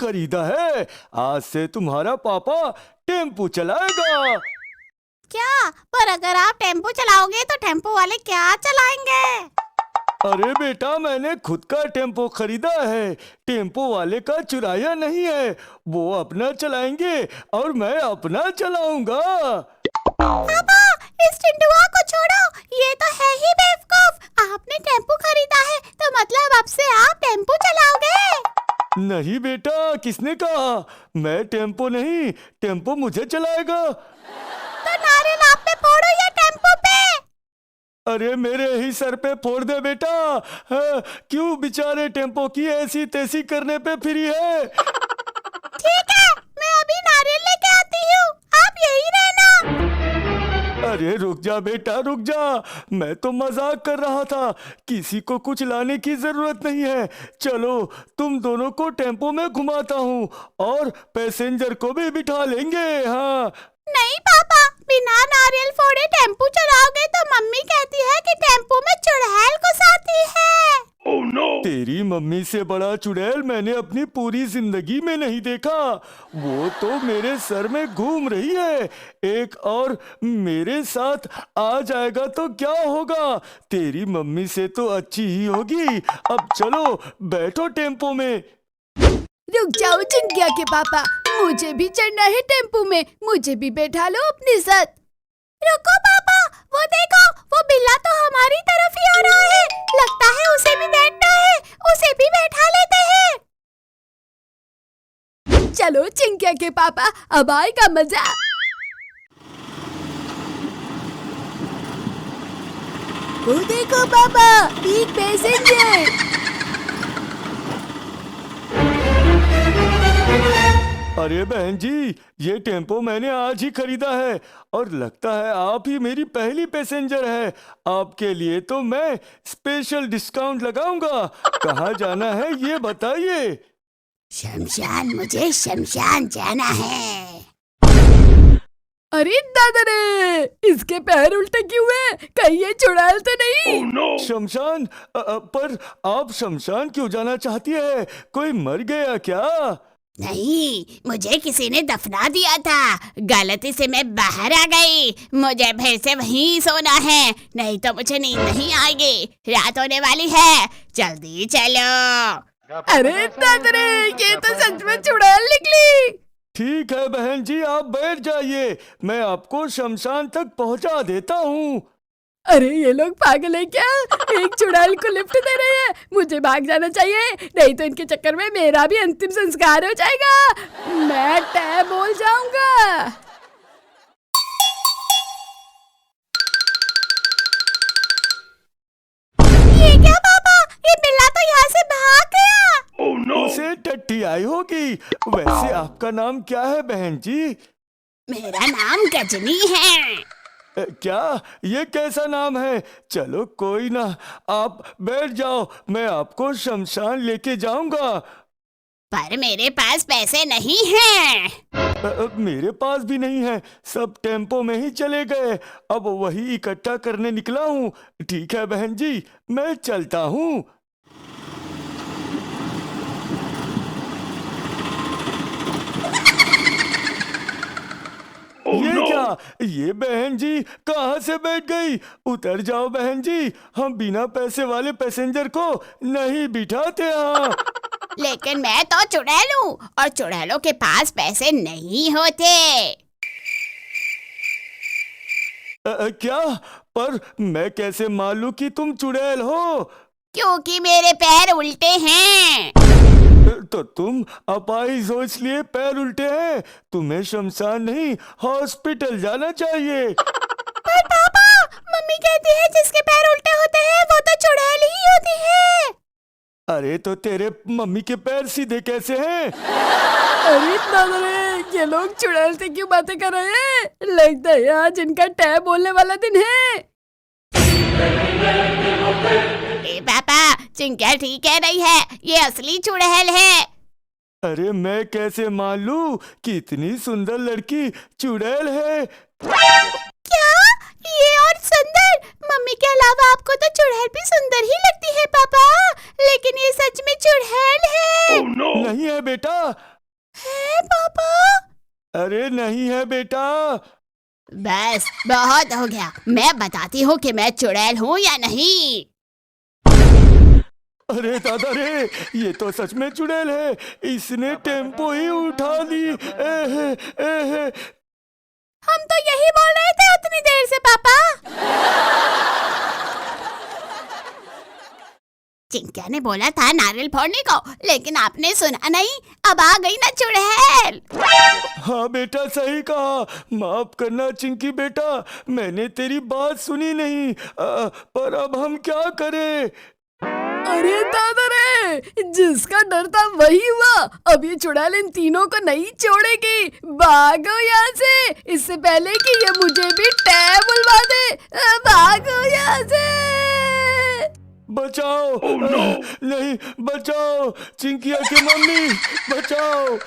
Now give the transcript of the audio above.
खरीदा है। आज से तुम्हारा पापा टेम्पो चलाएगा। क्या? पर अगर आप टेम्पो चलाओगे तो टेम्पो वाले क्या चलाएंगे? अरे बेटा, मैंने खुद का टेम्पो खरीदा है, टेम्पो वाले का चुराया नहीं है। वो अपना चलाएंगे और मैं अपना चलाऊंगा। पापा, इस टिंडुआ को छोड़ो, ये तो है ही बेवकूफ। आपने टेम्पो खरीदा है तो मतलब अब से आप टेम्पो चलाओगे? नहीं बेटा, किसने कहा? मैं टेम्पो नहीं, टेम्पो मुझे चलाएगा। तो नारियल आप पे फोड़ो या टेम्पो पे? अरे मेरे ही सर पे फोड़ दे बेटा। हाँ, क्यों बेचारे टेम्पो की ऐसी तैसी करने पे फिरी है। ठीक है, मैं अभी नारियल लेके आती हूँ, आप यही रहना। अरे रुक जा बेटा, रुक जा। मैं तो मजाक कर रहा था, किसी को कुछ लाने की जरूरत नहीं है। चलो तुम दोनों को टेम्पो में घुमाता हूँ और पैसेंजर को भी बिठा लेंगे। हाँ। नहीं पापा, बिना नारियल फोड़े टेम्पो चलाओगे तो मम्मी कहती है कि टेम्पो में चुड़ैल घुस आती है। Oh no! तेरी मम्मी से बड़ा चुड़ैल मैंने अपनी पूरी जिंदगी में नहीं देखा। वो तो मेरे सर में घूम रही है। एक और मेरे साथ आ जाएगा तो क्या होगा? तेरी मम्मी से तो अच्छी ही होगी। अब चलो बैठो टेम्पो में। रुक जाओ चिंकिया के पापा, मुझे भी चढ़ना है टेम्पो में, मुझे भी बैठा लो अपने साथ। रुको पापा, वो देखो, वो बिल्ला तो हमारी तरफ ही आ रहा है। लगता है उसे भी बैठना है, उसे भी बैठा लेते हैं। चलो चिंकिया के पापा, अब आएगा मजा। वो देखो पापा, एक पैसेंजर। अरे बहन जी, ये टेम्पो मैंने आज ही खरीदा है और लगता है आप ही मेरी पहली पैसेंजर है। आपके लिए तो मैं स्पेशल डिस्काउंट लगाऊंगा। कहाँ जाना है ये बताइए। शमशान, मुझे शमशान जाना है। अरे दादा रे, इसके पैर उल्टे क्यों हैं? कहीं ये चुड़ैल तो नहीं? Oh no! शमशान? पर आप शमशान क्यों जाना चाहती है? कोई मर गया क्या? नहीं, मुझे किसी ने दफना दिया था, गलती से मैं बाहर आ गई। मुझे फिर से वहीं सोना है, नहीं तो मुझे नींद नहीं आएगी। रात होने वाली है, जल्दी चलो। अरे दादा रे, ये तो सच में चुड़ैल निकली। ठीक है बहन जी, आप बैठ जाइए, मैं आपको शमशान तक पहुंचा देता हूँ। अरे ये लोग पागल है क्या? एक चुड़ैल को लिफ्ट दे रहे हैं, मुझे भाग जाना चाहिए, नहीं तो इनके चक्कर में मेरा भी अंतिम संस्कार हो जाएगा। मैं टैब बोल जाऊंगा। ये क्या पापा, ये बिल्ला तो यहाँ से भाग गया। Oh no! उसे टट्टी आई होगी। वैसे आपका नाम क्या है बहन जी? मेरा नाम गजनी है। क्या? ये कैसा नाम है? चलो कोई ना, आप बैठ जाओ, मैं आपको शमशान लेके जाऊंगा। पर मेरे पास पैसे नहीं हैं। मेरे पास भी नहीं है, सब टेम्पो में ही चले गए। अब वही इकट्ठा करने निकला हूँ। ठीक है बहन जी, मैं चलता हूँ। ये क्या? ये बहन जी कहाँ से बैठ गई? उतर जाओ बहन जी, हम बिना पैसे वाले पैसेंजर को नहीं बिठाते हैं। लेकिन मैं तो चुड़ैल हूँ और चुड़ैलों के पास पैसे नहीं होते। क्या? पर मैं कैसे मालूं कि तुम चुड़ैल हो? क्योंकि मेरे पैर उल्टे हैं। तो तुम अपाहिज हो इसलिए पैर उल्टे हैं। तुम्हें शमशान नहीं, हॉस्पिटल जाना चाहिए। पर पापा, मम्मी कहती है जिसके पैर उल्टे होते हैं वो तो चुड़ैल ही होती है। अरे तो तेरे मम्मी के पैर सीधे कैसे हैं? अरे दादा रे, ये लोग चुड़ैल से क्यों बातें कर रहे हैं? लगता है आज इनका टैब बोलने वाला दिन है। ए पापा, चिंकिया ठीक कह रही है, ये असली चुड़ैल है। अरे मैं कैसे मान लूं कि इतनी सुंदर लड़की चुड़ैल है? क्या? ये और सुंदर? मम्मी के अलावा आपको तो चुड़ैल भी सुंदर ही लगती है पापा, लेकिन ये सच में चुड़ैल है। नहीं है बेटा। है पापा? अरे नहीं है बेटा। बस बहुत हो गया, मैं बताती हूँ कि मैं चुड़ैल हूँ या नहीं। अरे दादा रे, ये तो सच में चुड़ैल है। इसने टेम्पो ही उठा ली। हम तो यही बोल रहे थे उतनी देर से पापा। चिंकिया ने बोला था नारियल फोड़ने को, लेकिन आपने सुना नहीं। अब आ गई ना चुड़ैल। हाँ बेटा, सही कहा। माफ करना चिंकी बेटा, मैंने तेरी बात सुनी नहीं। पर अब हम क्या करें? अरे दादा रे, जिसका डर था वही हुआ। अब ये चुड़ैल इन तीनों को नहीं छोड़ेगी। भागो यहाँ से, इससे पहले कि ये मुझे भी टै बुलवा दे। भागो यहाँ से। बचाओ। नहीं, बचाओ चिंकिया की मम्मी, बचाओ।